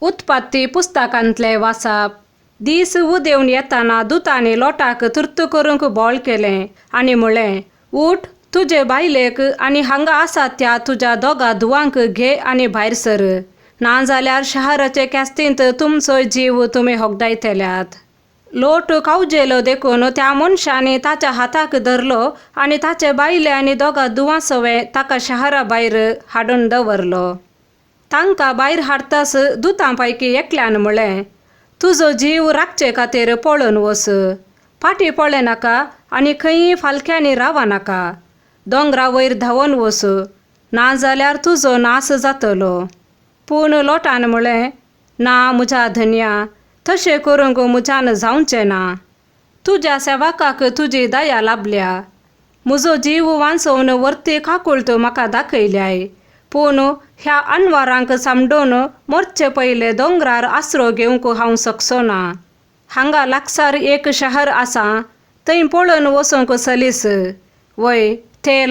उत्पत्ती पुस्तकांतले वाचप. दीस उदेवन येताना दुताने लोटाक तुर्त करूंक बोळ केलें आनी म्हळें, उठ, तुजे बायलेक आनी हांगा आसा त्या तुज्या दोगा धुवांक घे आनी भायर सर, नाजाल्यार शहराचे केस्तींत तुमचो जीव तुमी होगदायतल्यात. लोट कावजेलो देखून त्या मनशांनी ताच्या हाताक धरलो आनी ताचे बायले आनी दोगा धुवां सवे ताका शहरा भायर हाडून दवरलो. तांकां भायर हाडटास दुतां पैकी एकल्यान म्हळें, तुजो जीव राखचे खातीर पळोवन वच, फाटीं पळय नाका आनी खंयी फालक्यांनी रावा नाका, दोंगरा वयर धांवन वच, नाजाल्यार तुजो नाश जातलो. पूण लोटान म्हळें, ना म्हज्या धन्या, तशें करूंक म्हज्यान जावचें ना. तुज्या सेवकाक तुजी दया लाभल्या. म्हजो जीव वांचोवन वर्ती काकूळट म्हाका दाखयल्याय, पूण ह्या अनवारांक सांडून मरचे पयले दोंगरार आसरो घेवंक हांव शकचो ना. हांगा लागसार एक शहर आसा, थंय पळोवन वचूंक सलीस. वय, तें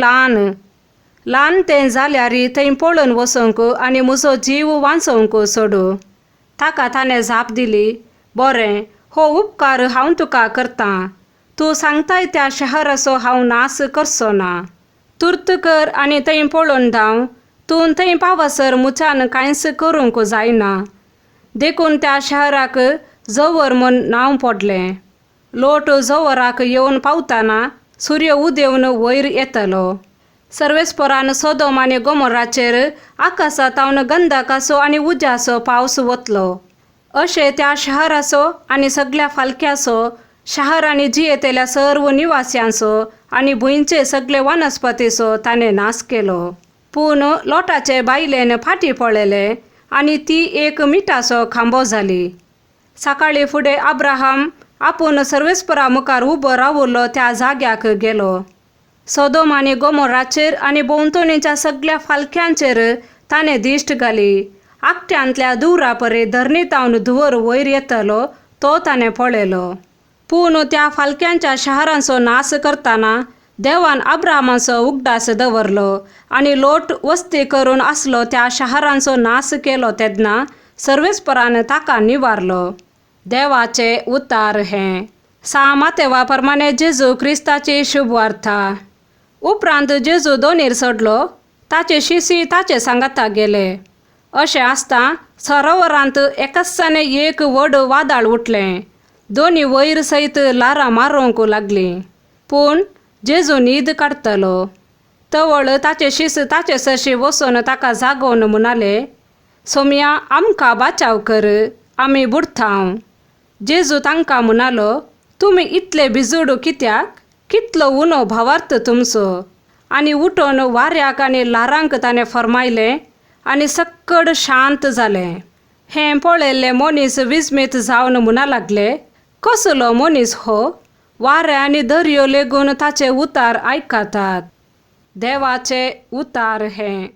ल्हान तें जाल्यार थंय पळोवन वचूंक आनी म्हजो जीव वांचोवंक सोडू. ताका ताणें जाप दिली, बरें, हो उपकार हांव तुका करतां. तूं सांगताय त्या शहराचो हांव नाश करचो ना. तुर्त कर आनी थंय पळोवन धांव. तूं थंय पावसर म्हज्यान कांयच करूंक जायना. देखून त्या शहराक जवर म्हूण नांव पडलें. लोट जवराक येवन पावतना सूर्य उदेवन वयर येतलो. सर्वेस्परान सोदोम आनी गोमोराचेर आकाशांतावन गंधकाचो आनी उज्याचो पावस वतलो. अशें त्या शहराचो आनी सगळ्या फालक्याचो, शहर आनी जियेतेल्या सर्व निवास्यांचो आनी भुंयचे सगळे वनस्पतीचो ताणें नाश केलो. पूण लोटाचे बायलेन फाटीं पळयलें आनी ती एक मिठाचो खांबो जाली. सकाळी फुडें अब्राहम आपूण सर्वेस्परा मुखार उबो रावुल्लो त्या जाग्याक गेलो. सोदोम आनी गोमोराचेर आनी भोंवतणीच्या सगळ्या फालक्यांचेर ताणें दिश्ट घाली. आकट्यांतल्या दुरा परे धरणीतावन धुंवर वयर येतलो तो ताणें पळयलो. पूण त्या फालक्यांच्या शहरांचो नाश करतना देवान अब्राहमाचो उगडास दवरलो आनी लोट वस्ती करून आसलो त्या शहरांचो नाश केलो तेन्ना सर्वेस्परान ताका निवारलो. देवाचे उतार हें. मातेवा प्रमाणे जेजू क्रिस्ताची शुभ वार्ता. उपरांत जेजू दोनीर सोडलो. ताचे शिशी ताचे सांगाता गेले. अशें आसता सरोवरांत एकासाने एक व्हड वादळ उठलें. दोनी वयर सयत लारां मारूंक लागलीं. पूण जेजू न्हीद काडटलो. तवळ ताचे शिस ताचे सरशी वचून ताका जागोवन म्हणाले, सोम्या, आमकां बाचाव कर, आमी बुडथांव. जेजू तांकां म्हणालो, तुमी इतले भिजूड कित्याक? कितलो उनो भावार्थ तुमचो. आनी उठोन वाऱ्याक आनी लारांक ताणें फर्मायलें आनी सक्कड शांत जालें. हें पळयल्ले मनीस विस्मीत जावन म्हणा लागले, कसलो मनीस हो? वारे आनी दर्यो लेगून ताचे उतार आयकतात. देवाचे उतार हें.